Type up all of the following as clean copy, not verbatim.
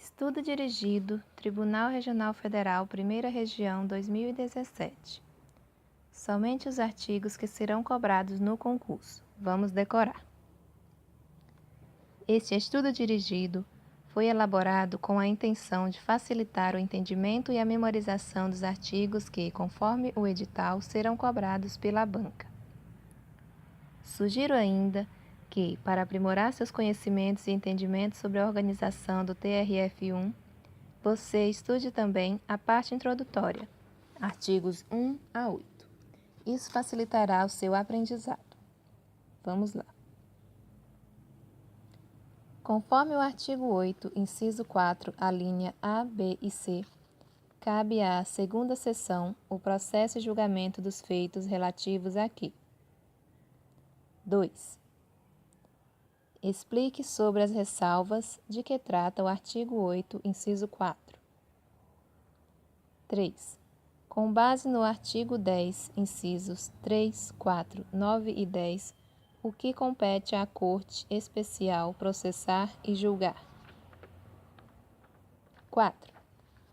Estudo dirigido, Tribunal Regional Federal, Primeira Região, 2017. Somente os artigos que serão cobrados no concurso. Vamos decorar. Este estudo dirigido foi elaborado com a intenção de facilitar o entendimento e a memorização dos artigos que, conforme o edital, serão cobrados pela banca. Sugiro ainda que, para aprimorar seus conhecimentos e entendimentos sobre a organização do TRF1, você estude também a parte introdutória, artigos 1 a 8. Isso facilitará o seu aprendizado. Vamos lá. Conforme o artigo 8, inciso 4, a linha A, B e C, cabe à segunda seção o processo e julgamento dos feitos relativos aqui. 2. Explique sobre as ressalvas de que trata o artigo 8, inciso 4. 3. Com base no artigo 10, incisos 3, 4, 9 e 10, o que compete à Corte Especial processar e julgar. 4.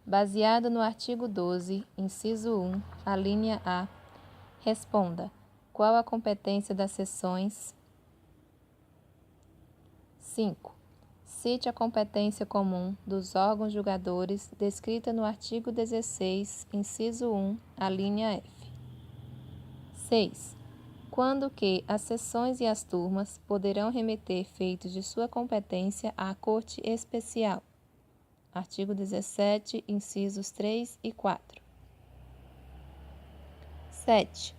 Baseado no artigo 12, inciso 1, a linha A, responda: qual a competência das seções? 5. Cite a competência comum dos órgãos julgadores descrita no artigo 16, inciso 1, a linha F. 6. Quando que as seções e as turmas poderão remeter feitos de sua competência à Corte Especial. Artigo 17, incisos 3 e 4. 7.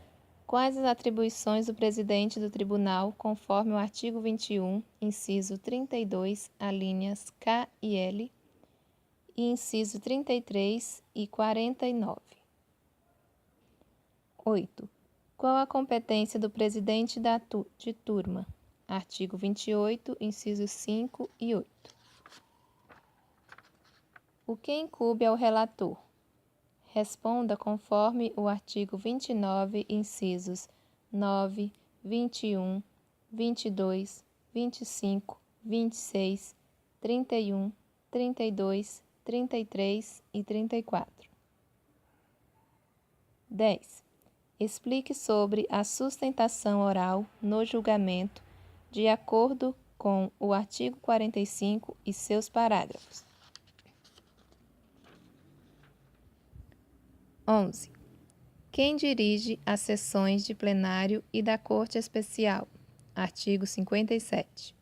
Quais as atribuições do presidente do tribunal, conforme o artigo 21, inciso 32, alíneas K e L, e inciso 33 e 49. 8. Qual a competência do presidente de turma? Artigo 28, incisos 5 e 8. O que incumbe ao relator? Responda conforme o artigo 29, incisos 9, 21, 22, 25, 26, 31, 32, 33 e 34. 10. Explique sobre a sustentação oral no julgamento, de acordo com o artigo 45 e seus parágrafos. 11. Quem dirige as sessões de plenário e da Corte Especial? Artigo 57.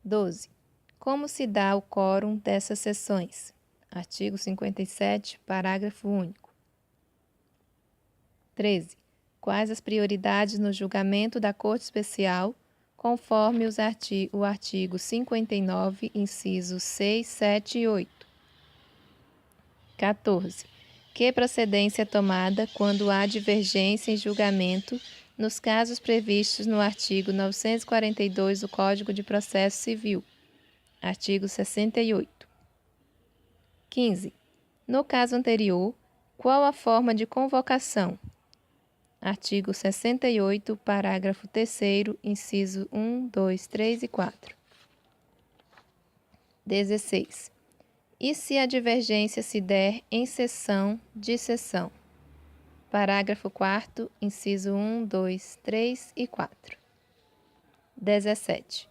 12. Como se dá o quórum dessas sessões? Artigo 57, parágrafo único. 13. Quais as prioridades no julgamento da Corte Especial, conforme o artigo 59, incisos 6, 7 e 8. 14. Que procedência é tomada quando há divergência em julgamento nos casos previstos no artigo 942 do Código de Processo Civil. Artigo 68. 15. No caso anterior, qual a forma de convocação? Artigo 68, parágrafo 3º, inciso 1, 2, 3 e 4. 16. E se a divergência se der em sessão de sessão? Parágrafo 4º, inciso 1, 2, 3 e 4. 17.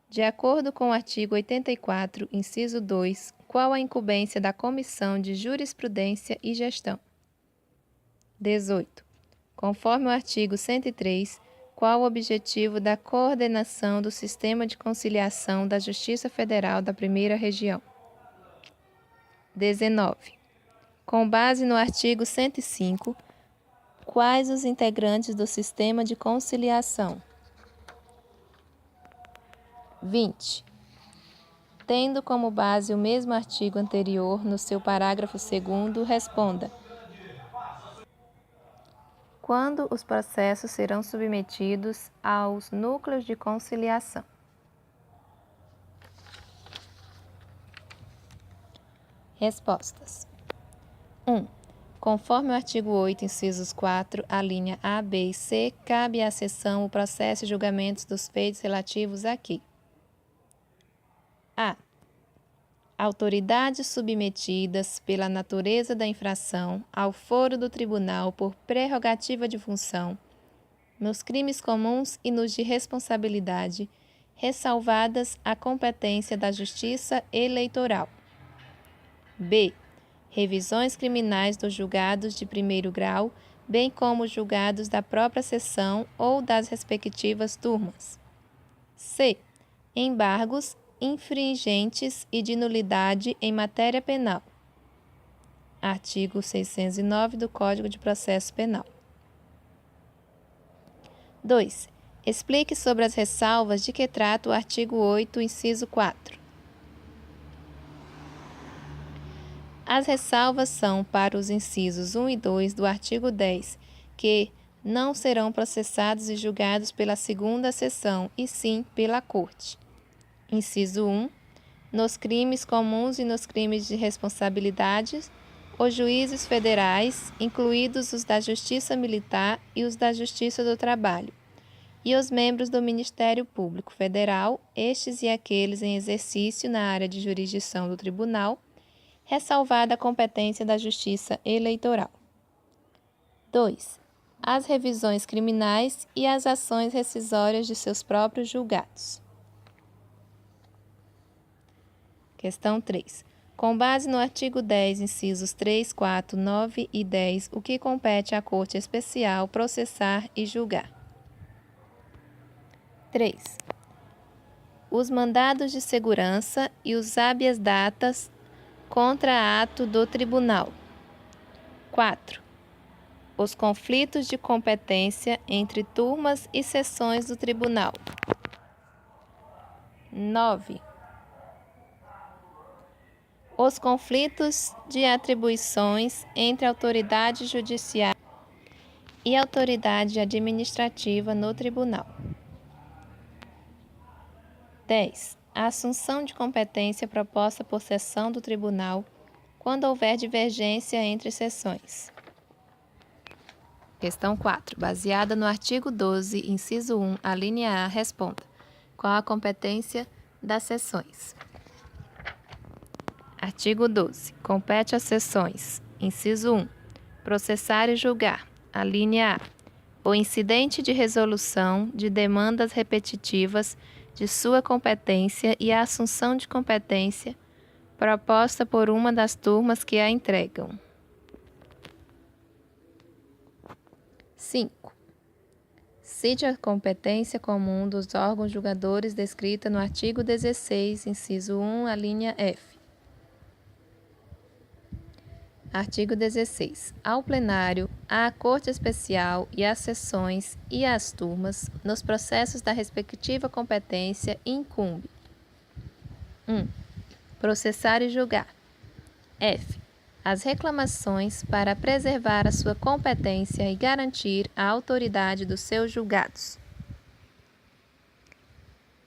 De acordo com o artigo 84, inciso 2, qual a incumbência da Comissão de Jurisprudência e Gestão? 18. Conforme o artigo 103, qual o objetivo da coordenação do Sistema de Conciliação da Justiça Federal da Primeira Região? 19. Com base no artigo 105, quais os integrantes do Sistema de Conciliação? 20. Tendo como base o mesmo artigo anterior, no seu parágrafo 2º, responda: quando os processos serão submetidos aos núcleos de conciliação? Respostas. 1. Conforme o artigo 8, incisos 4, a linha A, B e C, cabe à seção o processo e julgamentos dos feitos relativos aqui. A. autoridades submetidas pela natureza da infração ao foro do tribunal por prerrogativa de função, nos crimes comuns e nos de responsabilidade, ressalvadas a competência da Justiça Eleitoral. B. Revisões criminais dos julgados de primeiro grau, bem como julgados da própria seção ou das respectivas turmas. C. Embargos infringentes e de nulidade em matéria penal. Artigo 609 do Código de Processo Penal. 2. Explique sobre as ressalvas de que trata o artigo 8, inciso 4. As ressalvas são para os incisos 1 e 2 do artigo 10, que não serão processados e julgados pela segunda seção, e sim pela Corte. Inciso 1. Nos crimes comuns e nos crimes de responsabilidade, os juízes federais, incluídos os da Justiça Militar e os da Justiça do Trabalho, e os membros do Ministério Público Federal, estes e aqueles em exercício na área de jurisdição do Tribunal, ressalvada a competência da Justiça Eleitoral. 2. As revisões criminais e as ações rescisórias de seus próprios julgados. Questão 3. Com base no artigo 10, incisos 3, 4, 9 e 10, o que compete à Corte Especial processar e julgar? 3. Os mandados de segurança e os habeas datas contra ato do Tribunal. 4. Os conflitos de competência entre turmas e seções do Tribunal. 9. Os conflitos de atribuições entre autoridade judiciária e autoridade administrativa no Tribunal. 10. A assunção de competência proposta por seção do Tribunal quando houver divergência entre seções. Questão 4. Baseada no artigo 12, inciso 1, a linha A, responda. Qual a competência das seções? Artigo 12. Compete às seções. Inciso 1. Processar e julgar. A linha A. O incidente de resolução de demandas repetitivas de sua competência e a assunção de competência proposta por uma das turmas que a entregam. 5. Cite a competência comum dos órgãos julgadores descrita no artigo 16, inciso 1, a linha F. Artigo 16. Ao plenário, à Corte Especial e às seções e às turmas, nos processos da respectiva competência, incumbe: 1. Processar e julgar. F. As reclamações para preservar a sua competência e garantir a autoridade dos seus julgados.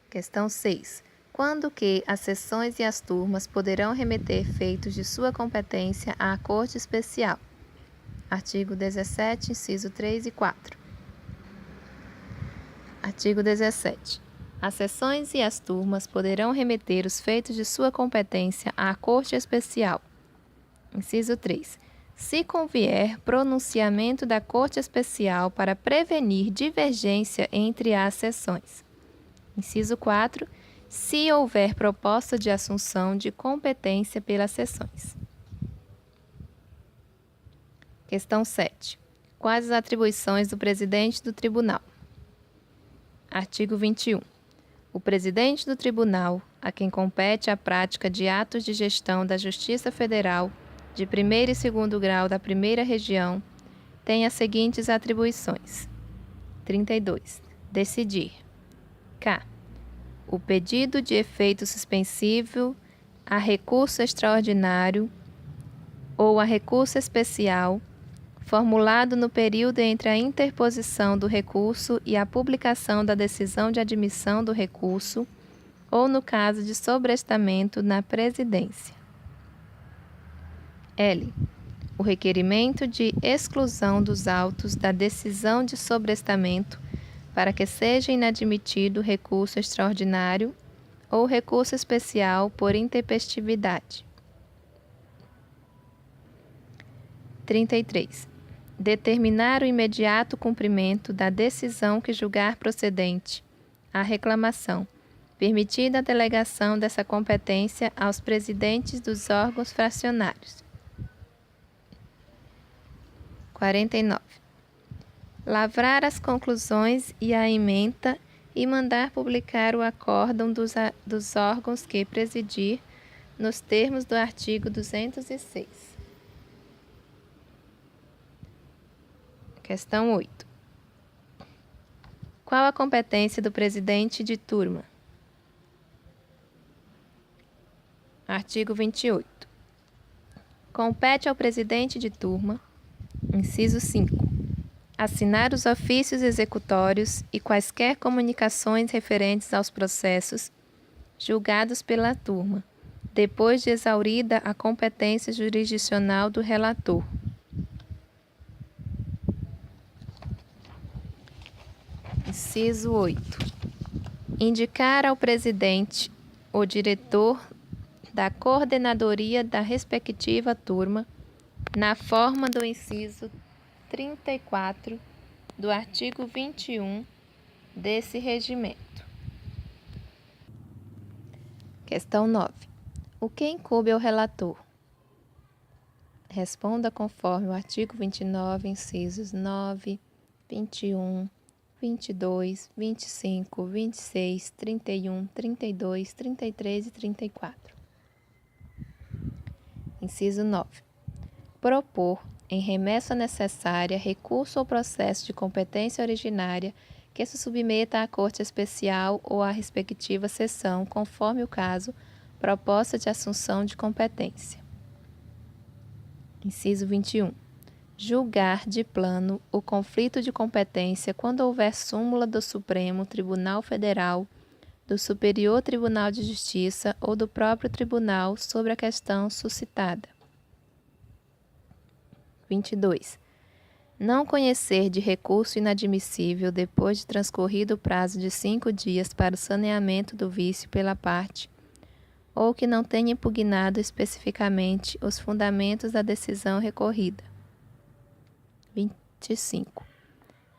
Questão 6. Quando que as seções e as turmas poderão remeter feitos de sua competência à Corte Especial? Artigo 17, inciso 3 e 4. Artigo 17. As seções e as turmas poderão remeter os feitos de sua competência à Corte Especial. Inciso 3. Se convier pronunciamento da Corte Especial para prevenir divergência entre as seções. Inciso 4. Se houver proposta de assunção de competência pelas seções. Questão 7. Quais as atribuições do presidente do Tribunal? Artigo 21. O presidente do Tribunal, a quem compete a prática de atos de gestão da Justiça Federal de primeiro e segundo grau da primeira região, tem as seguintes atribuições. 32. Decidir. K. O pedido de efeito suspensivo a recurso extraordinário ou a recurso especial, formulado no período entre a interposição do recurso e a publicação da decisão de admissão do recurso, ou no caso de sobrestamento na presidência. L. O requerimento de exclusão dos autos da decisão de sobrestamento para que seja inadmitido recurso extraordinário ou recurso especial por intempestividade. 33. Determinar o imediato cumprimento da decisão que julgar procedente a reclamação, permitida a delegação dessa competência aos presidentes dos órgãos fracionários. 49. Lavrar as conclusões e a ementa e mandar publicar o acórdão dos órgãos que presidir nos termos do artigo 206. Questão 8. Qual a competência do presidente de turma? Artigo 28. Compete ao presidente de turma, inciso 5, assinar os ofícios executórios e quaisquer comunicações referentes aos processos julgados pela turma, depois de exaurida a competência jurisdicional do relator. Inciso 8. Indicar ao presidente o diretor da coordenadoria da respectiva turma, na forma do inciso 34 do artigo 21 desse regimento. Questão 9. O que incumbe ao relator? Responda conforme o artigo 29, incisos 9, 21, 22, 25, 26, 31, 32, 33 e 34. Inciso 9. Propor, em remessa necessária, recurso ou processo de competência originária que se submeta à Corte Especial ou à respectiva seção, conforme o caso, proposta de assunção de competência. Inciso 21. Julgar de plano o conflito de competência quando houver súmula do Supremo Tribunal Federal, do Superior Tribunal de Justiça ou do próprio tribunal sobre a questão suscitada. 22. Não conhecer de recurso inadmissível depois de transcorrido o prazo de 5 dias para o saneamento do vício pela parte, ou que não tenha impugnado especificamente os fundamentos da decisão recorrida. 25.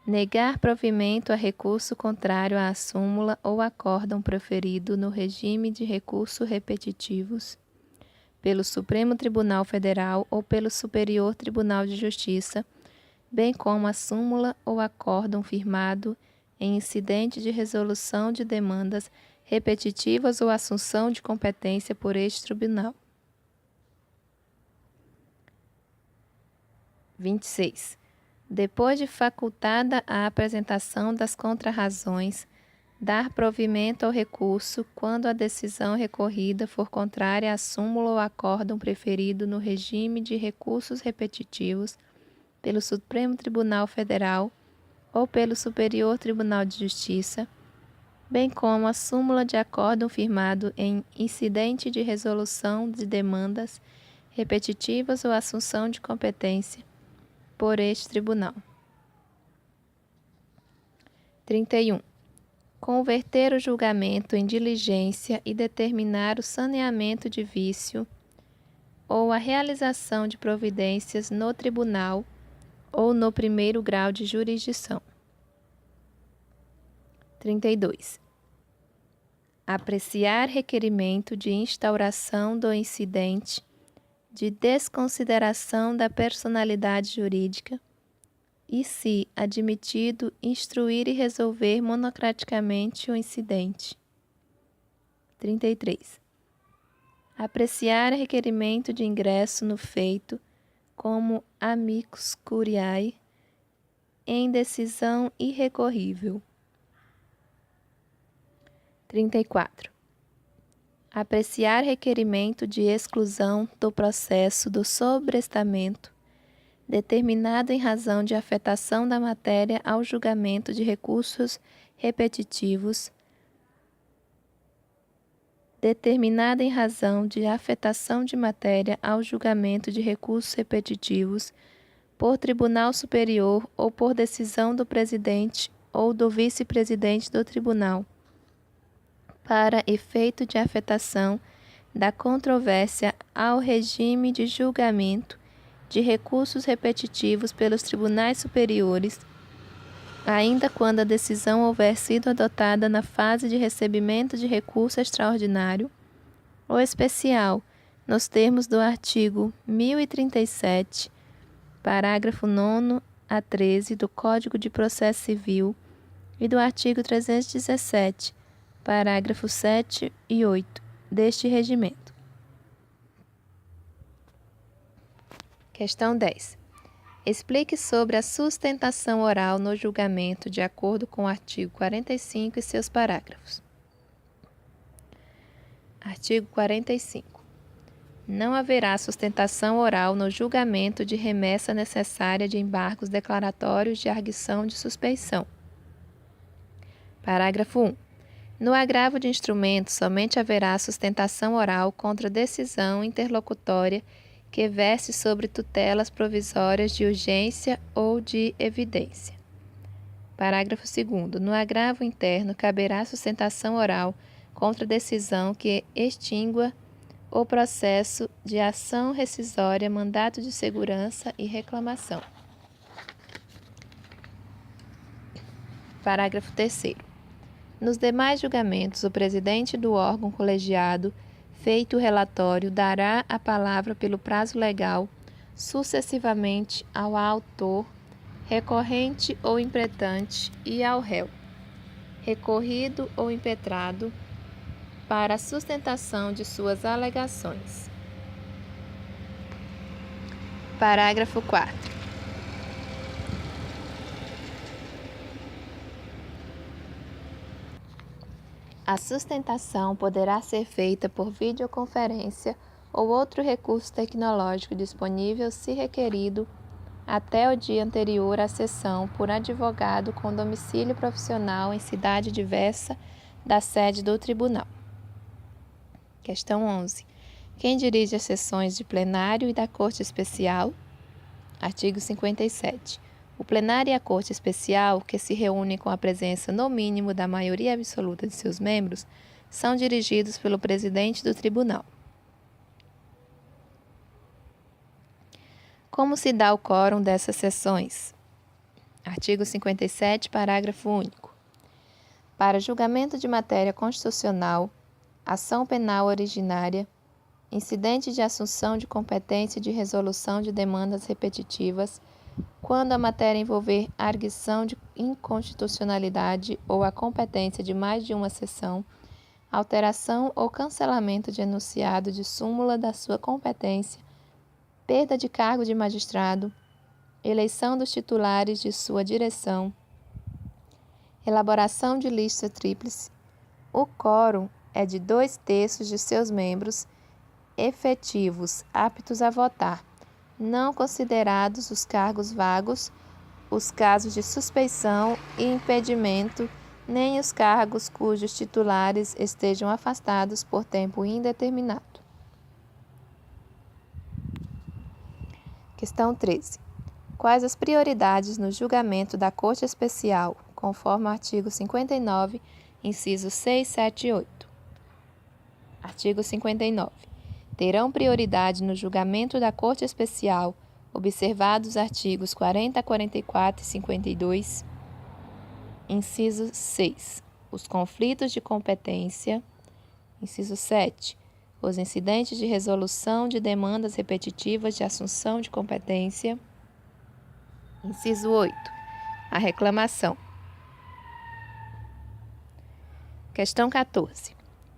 Negar provimento a recurso contrário à súmula ou acórdão proferido no regime de recurso repetitivos pelo Supremo Tribunal Federal ou pelo Superior Tribunal de Justiça, bem como a súmula ou acórdão firmado em incidente de resolução de demandas repetitivas ou assunção de competência por este tribunal. 26. Depois de facultada a apresentação das contrarrazões, dar provimento ao recurso quando a decisão recorrida for contrária à súmula ou acórdão preferido no regime de recursos repetitivos pelo Supremo Tribunal Federal ou pelo Superior Tribunal de Justiça, bem como a súmula de acórdão firmado em incidente de resolução de demandas repetitivas ou assunção de competência por este tribunal. 31. Converter o julgamento em diligência e determinar o saneamento de vício ou a realização de providências no tribunal ou no primeiro grau de jurisdição. 32. Apreciar requerimento de instauração do incidente de desconsideração da personalidade jurídica e, se admitido, instruir e resolver monocraticamente o incidente. 33. Apreciar requerimento de ingresso no feito como amicus curiae em decisão irrecorrível. 34. Apreciar requerimento de exclusão do processo do sobrestamento determinado em razão de afetação da matéria ao julgamento de recursos repetitivos, determinada em razão de afetação de matéria ao julgamento de recursos repetitivos por Tribunal Superior ou por decisão do presidente ou do vice-presidente do tribunal, para efeito de afetação da controvérsia ao regime de julgamento de recursos repetitivos pelos tribunais superiores, ainda quando a decisão houver sido adotada na fase de recebimento de recurso extraordinário ou especial, nos termos do artigo 1037, parágrafo 9 a 13 do Código de Processo Civil e do artigo 317, parágrafos 7 e 8 deste regimento. Questão 10. Explique sobre a sustentação oral no julgamento de acordo com o artigo 45 e seus parágrafos. Artigo 45. Não haverá sustentação oral no julgamento de remessa necessária de embargos declaratórios de arguição de suspeição. Parágrafo 1. No agravo de instrumento, somente haverá sustentação oral contra decisão interlocutória que verse sobre tutelas provisórias de urgência ou de evidência. Parágrafo 2º. No agravo interno, caberá sustentação oral contra decisão que extingua o processo de ação rescisória, mandato de segurança e reclamação. Parágrafo 3º. Nos demais julgamentos, o presidente do órgão colegiado, feito o relatório, dará a palavra pelo prazo legal, sucessivamente ao autor, recorrente ou impretante, e ao réu, recorrido ou impetrado, para a sustentação de suas alegações. Parágrafo 4º. A sustentação poderá ser feita por videoconferência ou outro recurso tecnológico disponível, se requerido, até o dia anterior à sessão, por advogado com domicílio profissional em cidade diversa da sede do tribunal. Questão 11. Quem dirige as sessões de plenário e da Corte Especial? Artigo 57. O plenário e a Corte Especial, que se reúnem com a presença no mínimo da maioria absoluta de seus membros, são dirigidos pelo presidente do tribunal. Como se dá o quórum dessas sessões? Artigo 57, parágrafo único. Para julgamento de matéria constitucional, ação penal originária, incidente de assunção de competência e de resolução de demandas repetitivas, quando a matéria envolver arguição de inconstitucionalidade ou a competência de mais de uma sessão, alteração ou cancelamento de enunciado de súmula da sua competência, perda de cargo de magistrado, eleição dos titulares de sua direção, elaboração de lista tríplice, o quórum é de 2/3 de seus membros efetivos aptos a votar, não considerados os cargos vagos, os casos de suspeição e impedimento, nem os cargos cujos titulares estejam afastados por tempo indeterminado. Questão 13. Quais as prioridades no julgamento da Corte Especial, conforme o artigo 59, incisos 6, 7 e 8? Artigo 59. Terão prioridade no julgamento da Corte Especial, observados os artigos 40, 44 e 52. Inciso 6. Os conflitos de competência. Inciso 7. Os incidentes de resolução de demandas repetitivas de assunção de competência. Inciso 8. A reclamação. Questão 14.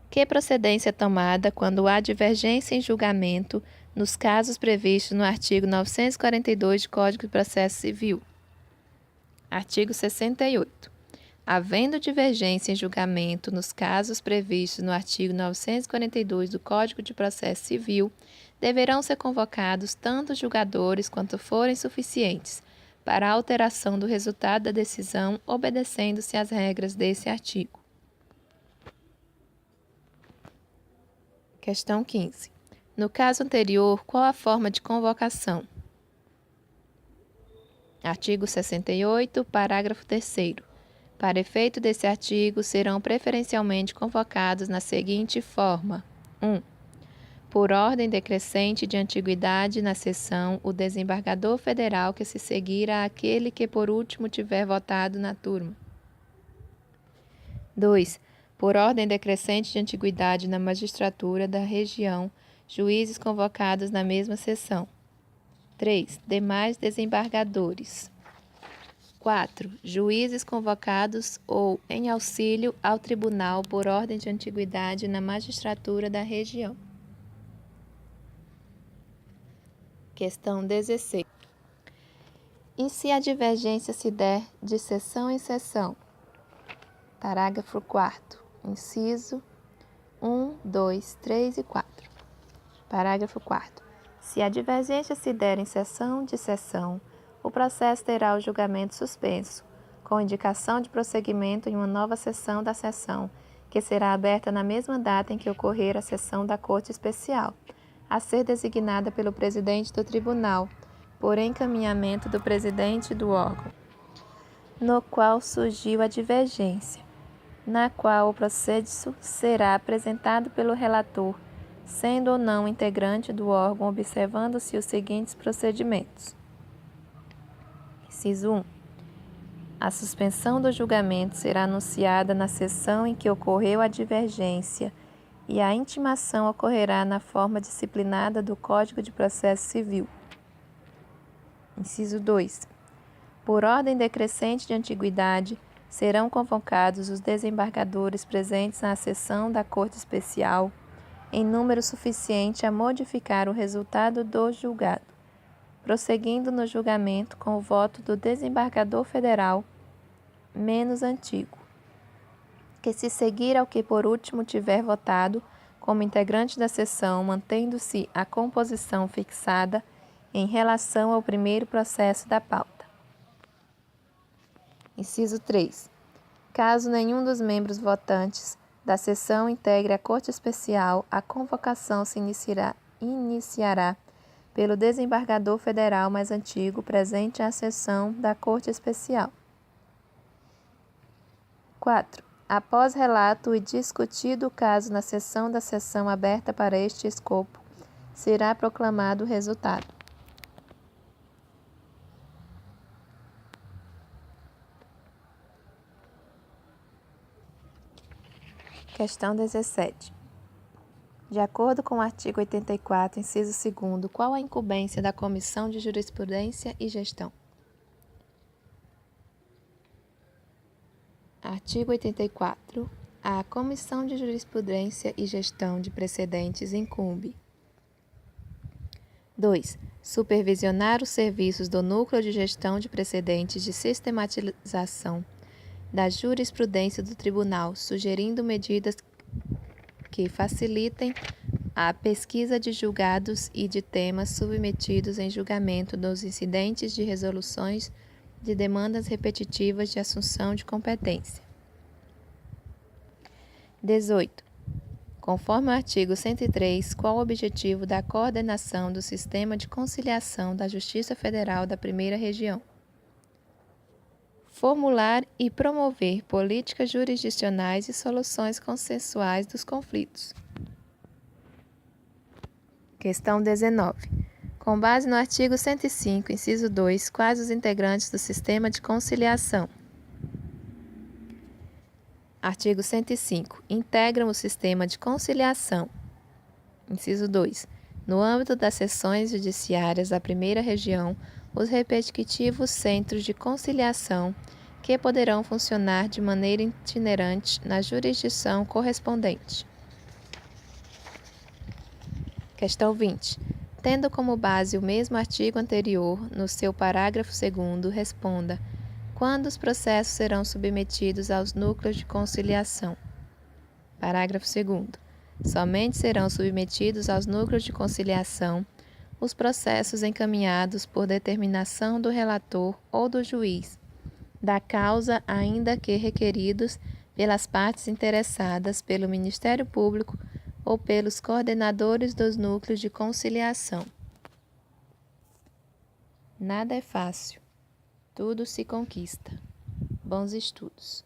Que procedência é tomada quando há divergência em julgamento nos casos previstos no artigo 942 do Código de Processo Civil? Artigo 68. Havendo divergência em julgamento nos casos previstos no artigo 942 do Código de Processo Civil, deverão ser convocados tanto os julgadores quanto forem suficientes para a alteração do resultado da decisão, obedecendo-se às regras desse artigo. Questão 15. No caso anterior, qual a forma de convocação? Artigo 68, parágrafo 3º. Para efeito desse artigo, serão preferencialmente convocados na seguinte forma: 1. Por ordem decrescente de antiguidade na sessão, o desembargador federal que se seguir àquele que por último tiver votado na turma. 2. Por ordem decrescente de antiguidade na magistratura da região, juízes convocados na mesma sessão. 3. Demais desembargadores. 4. Juízes convocados ou em auxílio ao tribunal por ordem de antiguidade na magistratura da região. Questão 16. E se a divergência se der de sessão em sessão? Parágrafo 4º. Inciso 1, 2, 3 e 4. Parágrafo 4º. Se a divergência se der em sessão de sessão, o processo terá o julgamento suspenso, com indicação de prosseguimento em uma nova sessão da sessão, que será aberta na mesma data em que ocorrer a sessão da Corte Especial, a ser designada pelo presidente do tribunal, por encaminhamento do presidente do órgão, no qual surgiu a divergência, na qual o processo será apresentado pelo relator, sendo ou não integrante do órgão, observando-se os seguintes procedimentos. Inciso 1. A suspensão do julgamento será anunciada na sessão em que ocorreu a divergência e a intimação ocorrerá na forma disciplinada do Código de Processo Civil. Inciso 2. Por ordem decrescente de antiguidade, serão convocados os desembargadores presentes na sessão da Corte Especial em número suficiente a modificar o resultado do julgado, prosseguindo no julgamento com o voto do desembargador federal menos antigo, que se seguir ao que por último tiver votado como integrante da sessão, mantendo-se a composição fixada em relação ao primeiro processo da pauta. Inciso 3. Caso nenhum dos membros votantes da sessão integre a Corte Especial, a convocação se iniciará pelo desembargador federal mais antigo presente à sessão da Corte Especial. 4. Após relato e discutido o caso na sessão da sessão aberta para este escopo, será proclamado o resultado. Questão 17. De acordo com o artigo 84, inciso 2º, qual a incumbência da Comissão de Jurisprudência e Gestão? Artigo 84. A Comissão de Jurisprudência e Gestão de Precedentes incumbe: 2. Supervisionar os serviços do Núcleo de Gestão de Precedentes de Sistematização da jurisprudência do Tribunal, sugerindo medidas que facilitem a pesquisa de julgados e de temas submetidos em julgamento dos incidentes de resoluções de demandas repetitivas de assunção de competência. 18. Conforme o artigo 103, qual o objetivo da coordenação do sistema de conciliação da Justiça Federal da Primeira Região? Formular e promover políticas jurisdicionais e soluções consensuais dos conflitos. Questão 19. Com base no artigo 105, inciso 2, quais os integrantes do sistema de conciliação? Artigo 105. Integram o sistema de conciliação. Inciso 2. No âmbito das seções judiciárias da Primeira Região, os respectivos centros de conciliação, que poderão funcionar de maneira itinerante na jurisdição correspondente. Questão 20. Tendo como base o mesmo artigo anterior, no seu parágrafo 2º, responda: quando os processos serão submetidos aos núcleos de conciliação? Parágrafo 2º. Somente serão submetidos aos núcleos de conciliação os processos encaminhados por determinação do relator ou do juiz da causa, ainda que requeridos pelas partes interessadas, pelo Ministério Público ou pelos coordenadores dos núcleos de conciliação. Nada é fácil, tudo se conquista. Bons estudos.